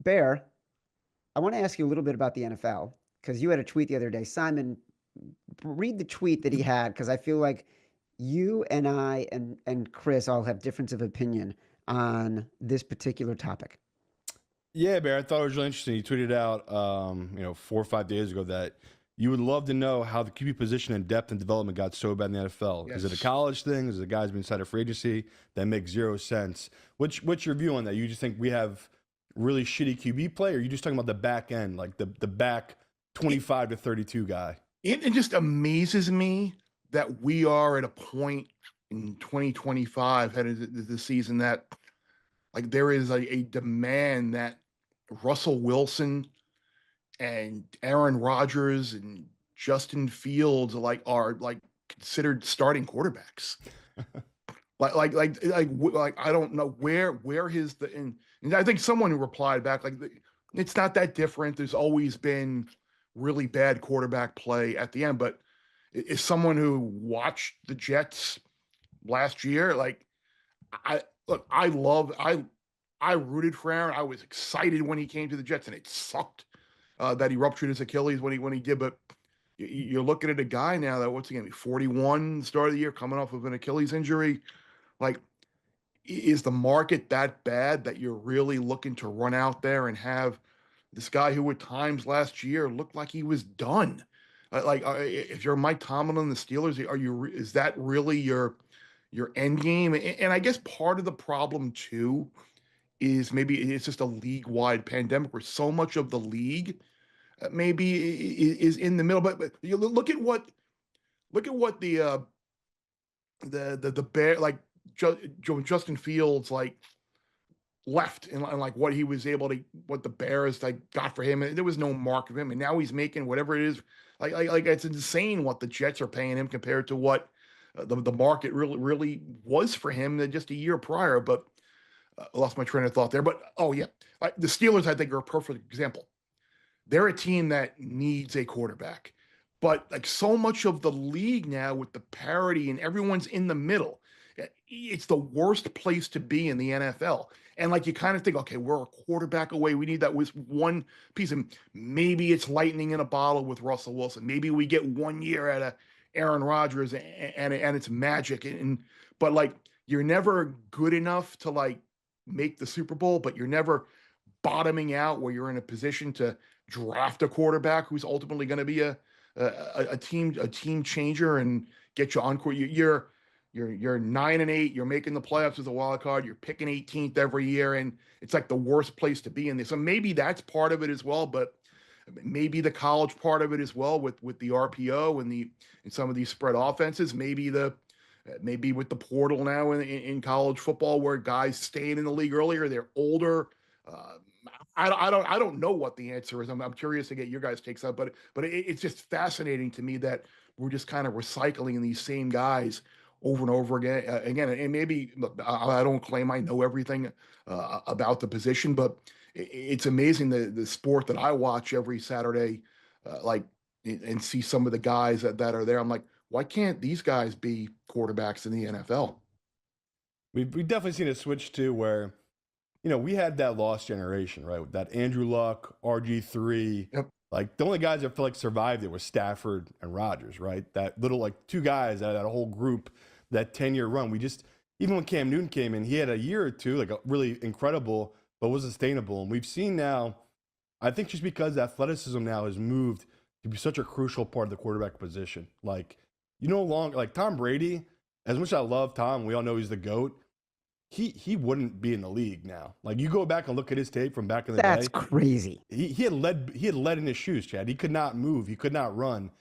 Bear, I want to ask you a little bit about the NFL because you had a tweet the other day. Simon, read the tweet that he had because I feel like you and I and Chris all have difference of opinion on this particular topic. Yeah, Bear, I thought it was really interesting. You tweeted out, 4 or 5 days ago that you would love to know how the QB position and depth and development got so bad in the NFL. Is it a Yes. college thing? Is it guys being signed for agency? That makes zero sense. What's your view on that? You just think we have really shitty QB play, or are you just talking about the back end, like the back 25 to 32 guy? It just amazes me that we are at a point in 2025 headed into the season that like there is a demand that Russell Wilson and Aaron Rodgers and Justin Fields are considered starting quarterbacks. I don't know where his and I think someone who replied back it's not that different. There's always been really bad quarterback play at the end, but is someone who watched the Jets last year, I rooted for Aaron. I was excited when he came to the Jets, and it sucked that he ruptured his Achilles when he did. But you're looking at a guy now that what's he gonna be 41 start of the year, coming off of an Achilles injury. Like, is the market that bad that you're really looking to run out there and have this guy who at times last year looked like he was done? If you're Mike Tomlin and the Steelers, is that really your end game? And I guess part of the problem too is maybe it's just a league-wide pandemic where so much of the league maybe is in the middle. But you look at what the Bear Justin Fields left and what he was able to what the Bears got for him. And there was no mark of him, and now he's making whatever it is. It's insane what the Jets are paying him compared to what the market really was for him just a year prior. But I lost my train of thought there. But oh yeah, the Steelers I think are a perfect example. They're a team that needs a quarterback, but so much of the league now with the parity and everyone's in the middle, it's the worst place to be in the NFL. And you kind of think, okay, we're a quarterback away. We need that with one piece. And maybe it's lightning in a bottle with Russell Wilson. Maybe we get 1 year out of Aaron Rodgers and it's magic. But you're never good enough to make the Super Bowl, but you're never bottoming out where you're in a position to draft a quarterback who's ultimately going to be a team changer and get you on court. You're 9-8. You're making the playoffs as a wild card. You're picking 18th every year, and it's the worst place to be in this. So maybe that's part of it as well, but maybe the college part of it as well with the RPO and some of these spread offenses. Maybe with the portal now in college football where guys staying in the league earlier, they're older. I don't know what the answer is. I'm curious to get your guys' takes on, but it's just fascinating to me that we're just kind of recycling these same guys over and over again. And maybe look, I don't claim I know everything about the position, but it's amazing the sport that I watch every Saturday, and see some of the guys that are there. I'm like, why can't these guys be quarterbacks in the NFL? We've definitely seen a switch too where, we had that lost generation, right? That Andrew Luck, RG3. Yep. The only guys that feel survived it was Stafford and Rodgers, right? That little two guys out of that whole group, that 10-year run. Even when Cam Newton came in, he had a year or two, a really incredible, but was sustainable. And we've seen now, I think just because athleticism now has moved to be such a crucial part of the quarterback position. Tom Brady, as much as I love Tom, we all know he's the GOAT. He wouldn't be in the league now. You go back and look at his tape from back in the day. That's crazy. He had lead in his shoes, Chad. He could not move. He could not run.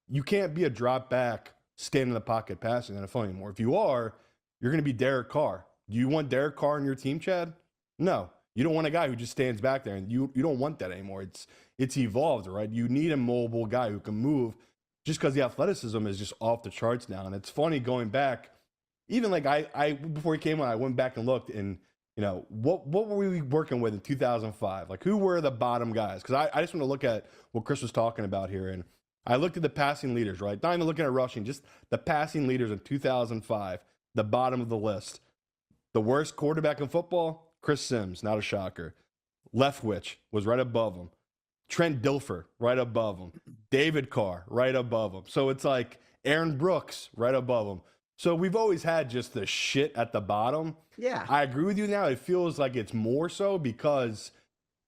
You can't be a drop back, stand in the pocket passing in the NFL anymore. If you are, you're going to be Derek Carr. Do you want Derek Carr in your team, Chad? No. You don't want a guy who just stands back there, and you don't want that anymore. It's evolved, right? You need a mobile guy who can move just because the athleticism is just off the charts now. And it's funny going back. Even I before he came on, I went back and looked, and what were we working with in 2005? Who were the bottom guys? Because I just want to look at what Chris was talking about here, and I looked at the passing leaders, right? Not even looking at rushing, just the passing leaders in 2005, the bottom of the list. The worst quarterback in football, Chris Sims, not a shocker. Leftwich was right above him. Trent Dilfer, right above him. David Carr, right above him. So it's like Aaron Brooks, right above him. So we've always had just the shit at the bottom. Yeah. I agree with you now. It feels like it's more so because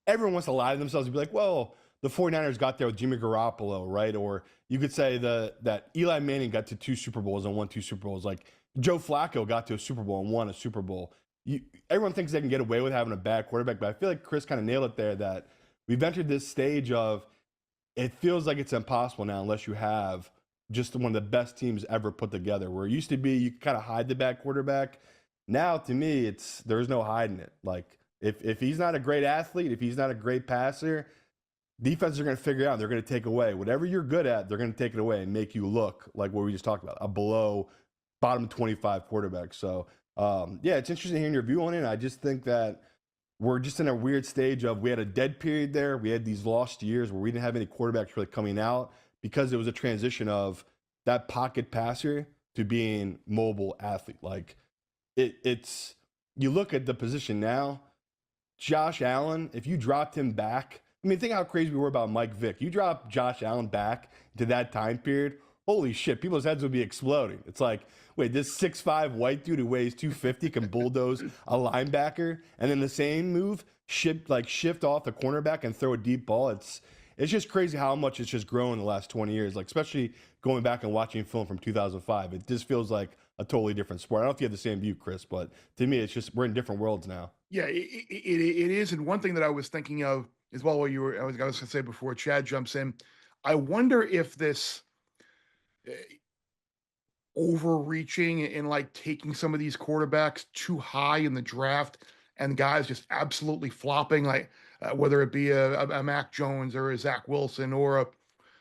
everyone wants to lie to themselves and be like, well, the 49ers got there with Jimmy Garoppolo, right? Or you could say that Eli Manning got to 2 Super Bowls and won 2 Super Bowls. Like Joe Flacco got to a Super Bowl and won a Super Bowl. Everyone thinks they can get away with having a bad quarterback, but I feel like Chris kind of nailed it there that we've entered this stage of it feels like it's impossible now unless you have just one of the best teams ever put together. Where it used to be you could kind of hide the bad quarterback. Now, to me, there's no hiding it. Like if he's not a great athlete, if he's not a great passer, defenses are going to figure out. They're going to take away whatever you're good at. They're going to take it away and make you look like what we just talked about, a below bottom 25 quarterback. So yeah, it's interesting hearing your view on it. I just think that we're just in a weird stage of we had a dead period there. We had these lost years where we didn't have any quarterbacks really coming out because it was a transition of that pocket passer to being mobile athlete. Like it's you look at the position now, Josh Allen, if you dropped him back, I mean, think how crazy we were about Mike Vick. You drop Josh Allen back to that time period, holy shit, people's heads would be exploding. It's like, wait, this 6'5" white dude who weighs 250 can bulldoze a linebacker, and then the same move, shift off the cornerback and throw a deep ball. It's just crazy how much it's just grown in the last 20 years. Like, especially going back and watching film from 2005. It just feels like a totally different sport. I don't know if you have the same view, Chris, but to me, it's just we're in different worlds now. Yeah, it is. And one thing that I was thinking of as well, I was going to say before Chad jumps in, I wonder if this overreaching and like taking some of these quarterbacks too high in the draft and guys just absolutely flopping, like whether it be a Mac Jones or a Zach Wilson or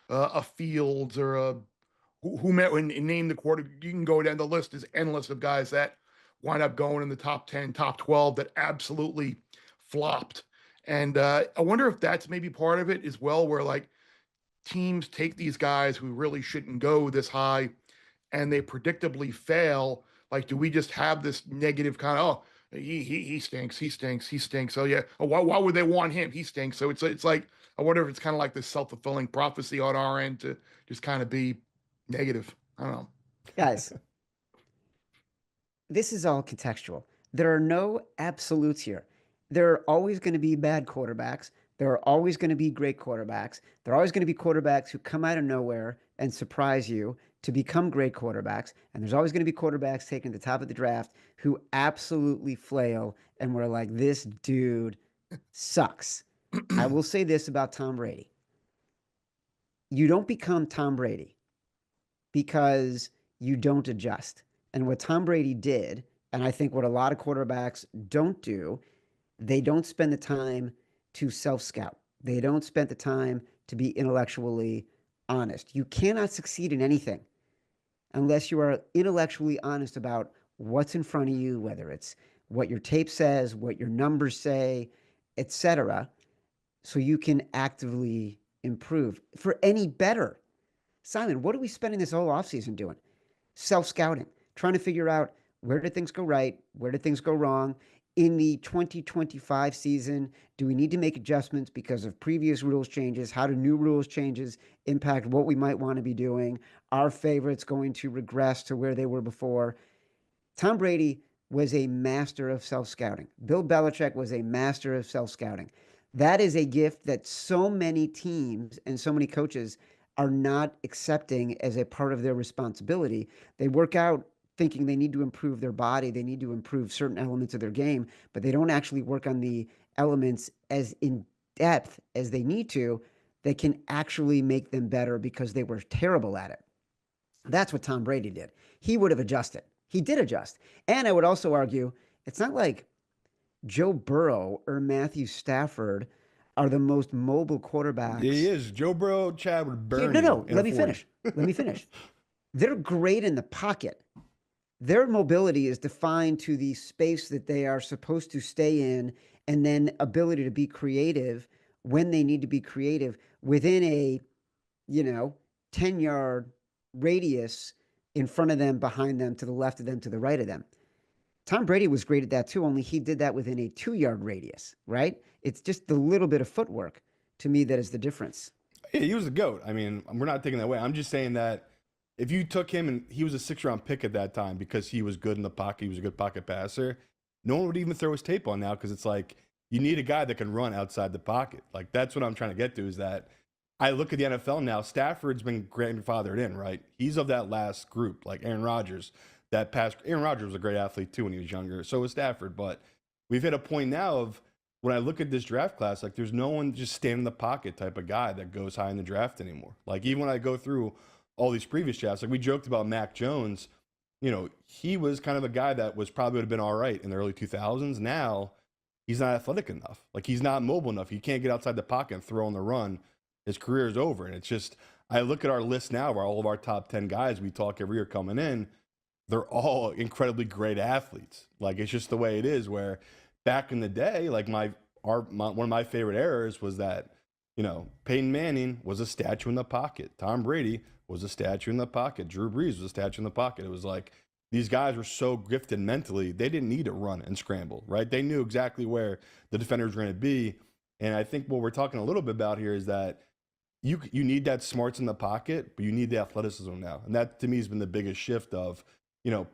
a Fields or a who met when name the quarter. You can go down the list is endless of guys that wind up going in the top 10, top 12 that absolutely flopped. And I wonder if that's maybe part of it as well, where like teams take these guys who really shouldn't go this high and they predictably fail. Like, do we just have this negative kind of, oh, he stinks, he stinks, he stinks. So yeah, oh, why would they want him? He stinks. So it's like, I wonder if it's kind of like this self-fulfilling prophecy on our end to just kind of be negative. I don't know. Guys, this is all contextual. There are no absolutes here. There are always going to be bad quarterbacks. There are always going to be great quarterbacks. There are always going to be quarterbacks who come out of nowhere and surprise you to become great quarterbacks. And there's always going to be quarterbacks taken at the top of the draft who absolutely flail and we're like, this dude sucks. I will say this about Tom Brady. You don't become Tom Brady because you don't adjust. And what Tom Brady did, and I think what a lot of quarterbacks don't do, they don't spend the time to self-scout. They don't spend the time to be intellectually honest. You cannot succeed in anything unless you are intellectually honest about what's in front of you, whether it's what your tape says, what your numbers say, etc., so you can actively improve for any better. Simon, what are we spending this whole offseason doing? Self-scouting, trying to figure out where did things go right, where did things go wrong. In the 2025 season, do we need to make adjustments because of previous rules changes? How do new rules changes impact what we might want to be doing? Are favorites going to regress to where they were before? Tom Brady was a master of self-scouting. Bill Belichick was a master of self-scouting. That is a gift that so many teams and so many coaches are not accepting as a part of their responsibility. They work out thinking they need to improve their body, they need to improve certain elements of their game, but they don't actually work on the elements as in depth as they need to that can actually make them better because they were terrible at it. That's what Tom Brady did. He would have adjusted. He did adjust. And I would also argue it's not like Joe Burrow or Matthew Stafford are the most mobile quarterbacks. He is. Joe Burrow, Chad would burn. No. Let me finish. Let me finish. They're great in the pocket. Their mobility is defined to the space that they are supposed to stay in, and then ability to be creative when they need to be creative within a, 10-yard radius in front of them, behind them, to the left of them, to the right of them. Tom Brady was great at that too, only he did that within a 2-yard radius, right? It's just the little bit of footwork to me that is the difference. Yeah, he was the GOAT. I mean, we're not taking that away. I'm just saying that if you took him and he was a 6th-round pick at that time because he was good in the pocket, he was a good pocket passer, no one would even throw his tape on now because it's like you need a guy that can run outside the pocket. Like that's what I'm trying to get to is that I look at the NFL now. Stafford's been grandfathered in, right? He's of that last group, like Aaron Rodgers. Aaron Rodgers was a great athlete too when he was younger. So was Stafford. But we've hit a point now of when I look at this draft class, like there's no one just stand in the pocket type of guy that goes high in the draft anymore. Like even when I go through all these previous drafts, like we joked about Mac Jones, he was kind of a guy that was probably would have been all right in the early 2000s. Now he's not athletic enough. Like he's not mobile enough. He can't get outside the pocket and throw on the run. His career is over. And it's just, I look at our list now where all of our top 10 guys we talk every year coming in, they're all incredibly great athletes. Like it's just the way it is where back in the day, like one of my favorite errors was that, Peyton Manning was a statue in the pocket. Tom Brady was a statue in the pocket. Drew Brees was a statue in the pocket. It was like these guys were so gifted mentally, they didn't need to run and scramble, right? They knew exactly where the defenders were going to be. And I think what we're talking a little bit about here is that you need that smarts in the pocket, but you need the athleticism now. And that to me has been the biggest shift of,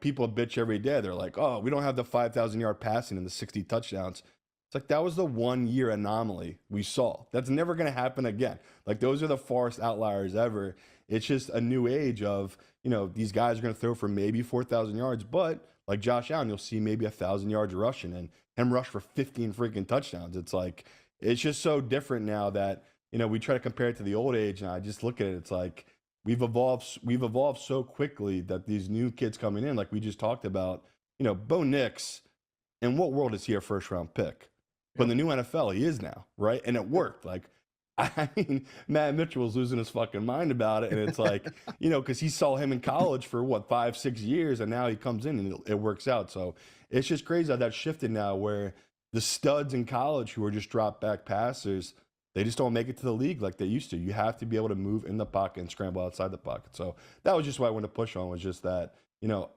people bitch every day. They're like, oh, we don't have the 5,000-yard passing and the 60 touchdowns. It's like that was the 1-year anomaly we saw. That's never going to happen again. Like those are the farthest outliers ever. It's just a new age of, these guys are going to throw for maybe 4,000 yards, but like Josh Allen, you'll see maybe 1,000 yards rushing and him rush for 15 freaking touchdowns. It's like, it's just so different now that, we try to compare it to the old age and I just look at it. It's like we've evolved so quickly that these new kids coming in, like we just talked about, Bo Nix, in what world is he a 1st-round pick? But in the new NFL, he is now, right? And it worked. Like, I mean, Matt Mitchell was losing his fucking mind about it. And it's like, because he saw him in college for 5-6 years, and now he comes in and it works out. So it's just crazy how that shifted now where the studs in college who are just drop back passers, they just don't make it to the league like they used to. You have to be able to move in the pocket and scramble outside the pocket. So that was just what I wanted to push on was just that,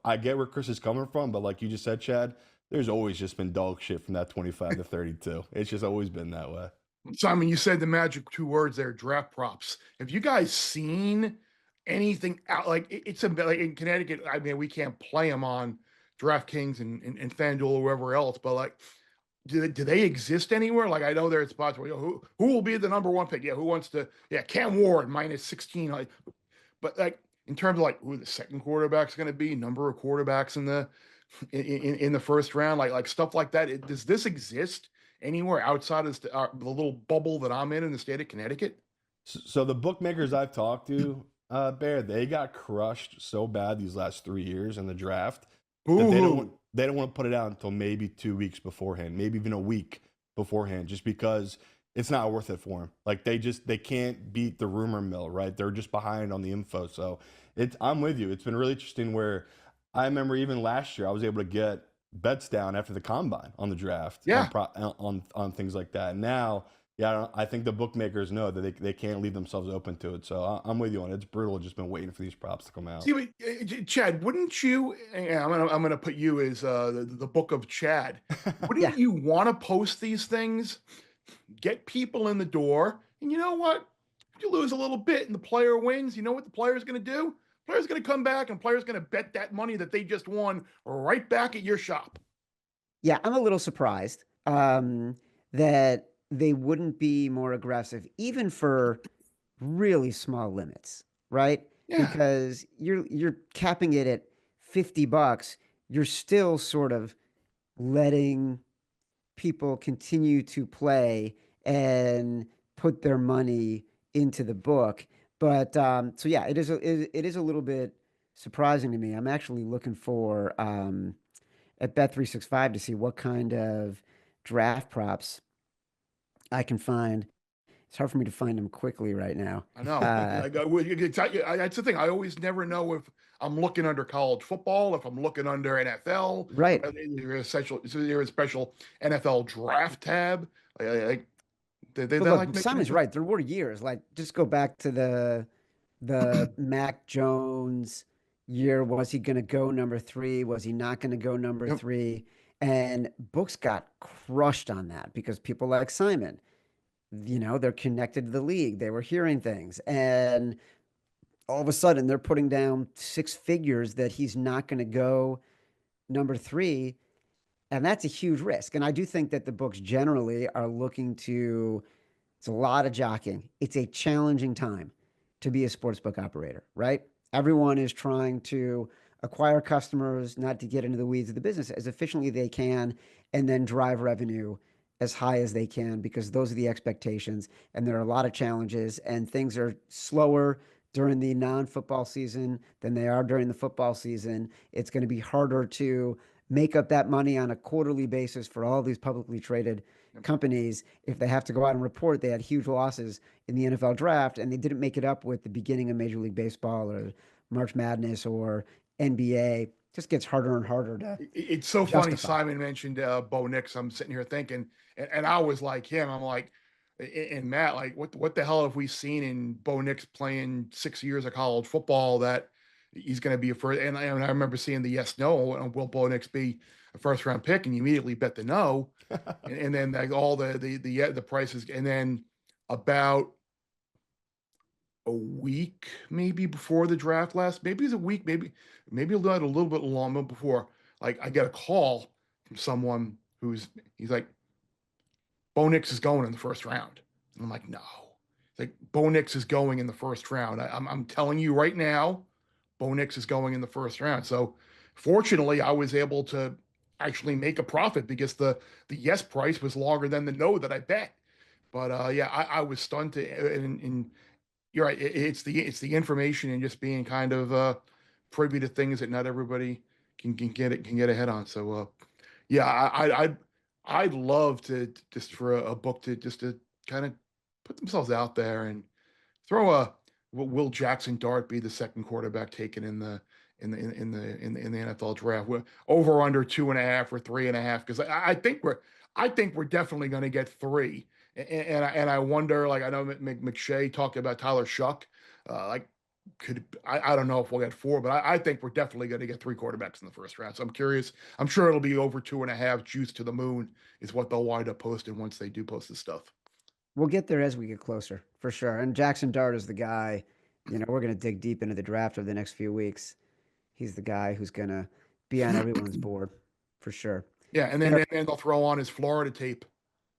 I get where Chris is coming from, but like you just said, Chad, there's always just been dog shit from that 25 to 32. It's just always been that way. Simon, you said the magic 2 words there, draft props. Have you guys seen anything out? Like it's like in Connecticut, I mean, we can't play them on DraftKings and FanDuel or wherever else, but like, do they exist anywhere? Like I know there's spots where who will be the number 1 pick? Yeah, who wants to? Yeah, Cam Ward -16. Like, but like in terms of like who the second quarterback's going to be, number of quarterbacks in the 1st round, like stuff like that. Does this exist anywhere outside of the little bubble that I'm in the state of Connecticut? So the bookmakers I've talked to, Bear, they got crushed so bad these last 3 years in the draft that they don't want to put it out until maybe 2 weeks beforehand, maybe even a week beforehand, just because it's not worth it for them. Like they can't beat the rumor mill, right? They're just behind on the info. So I'm with you. It's been really interesting where I remember even last year I was able to get bets down after the combine on the draft, on things like that. And now, I think the bookmakers know that they can't leave themselves open to it. So I'm with you on it. It's brutal. I've just been waiting for these props to come out. See, Chad, wouldn't you? I'm gonna put you as the book of Chad. Wouldn't you want to post these things, get people in the door, and you know what? If you lose a little bit and the player wins, you know what the player's going to do? Player's going to come back and player's going to bet that money that they just won right back at your shop. Yeah, I'm a little surprised that they wouldn't be more aggressive, even for really small limits, right? Yeah. Because you're capping it at $50. You're still sort of letting people continue to play and put their money into the book. But so yeah, it is a little bit surprising to me. I'm actually looking for at Bet365 to see what kind of draft props I can find. It's hard for me to find them quickly right now. I know. That's the thing. I always never know if I'm looking under college football, if I'm looking under NFL. Right. Is there a special NFL draft tab? Like, look, Simon's right. There were years. Like, just go back to the Mac Jones, year. Was he going to go number 3? Was he not going to go number Yep. 3? And books got crushed on that because people like Simon, they're connected to the league. They were hearing things. And all of a sudden, they're putting down 6 figures that he's not going to go number 3. And that's a huge risk. And I do think that the books generally are looking to, it's a lot of jockeying. It's a challenging time to be a sportsbook operator, right? Everyone is trying to acquire customers, not to get into the weeds of the business as efficiently they can, and then drive revenue as high as they can because those are the expectations. And there are a lot of challenges, and things are slower during the non-football season than they are during the football season. It's going to be harder to make up that money on a quarterly basis for all these publicly traded Yep. companies if they have to go out and report they had huge losses in the NFL draft and they didn't make it up with the beginning of Major League Baseball or March Madness or NBA. It just gets harder and harder to It's so funny. justify. Simon mentioned Bo Nix. I'm sitting here thinking, and I was like him. I'm like, and Matt, like, what the hell have we seen in Bo Nix playing 6 years of college football that he's going to be a first? And I remember seeing the yes no. Will Bo Nix be a first round pick? And you immediately bet the no. And then like all the prices, and then about a week maybe before the draft last, maybe it's a week, maybe a little bit longer before, like I get a call from someone he's like, Bo Nix is going in the first round. And I'm like, no. It's like Bo Nix is going in the first round. I'm telling you right now, Bo Nix is going in the first round. So fortunately, I was able to actually make a profit because the yes price was longer than the no that I bet. But yeah, I was stunned to and you're right. It's the information and just being kind of privy to things that not everybody can get ahead on. So yeah, I'd love to just for a book to kind of put themselves out there and throw a will Jackson Dart be the second quarterback taken in the NFL draft? Over under 2.5 or 3.5 because I think we're definitely going to get 3. And I wonder, like I know McShay talked about Tyler Shuck, like I don't know if we'll get 4, but I think we're definitely going to get 3 quarterbacks in the first round. So I'm curious. I'm sure it'll be over 2.5. Juice to the moon is what they'll wind up posting once they do post the stuff. We'll get there as we get closer, for sure. And Jackson Dart is the guy, we're going to dig deep into the draft over the next few weeks. He's the guy who's going to be on everyone's board, for sure. Yeah, and then Eric, and then they'll throw on his Florida tape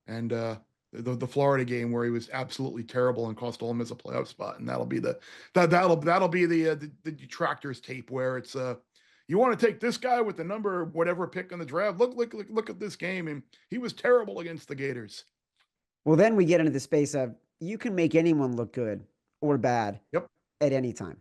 and the Florida game where he was absolutely terrible and cost Ole Miss a playoff spot, and that'll be the detractors tape where it's you want to take this guy with the number whatever pick in the draft. Look at this game, and he was terrible against the Gators. well, then we get into the space of you can make anyone look good or bad Yep. at any time.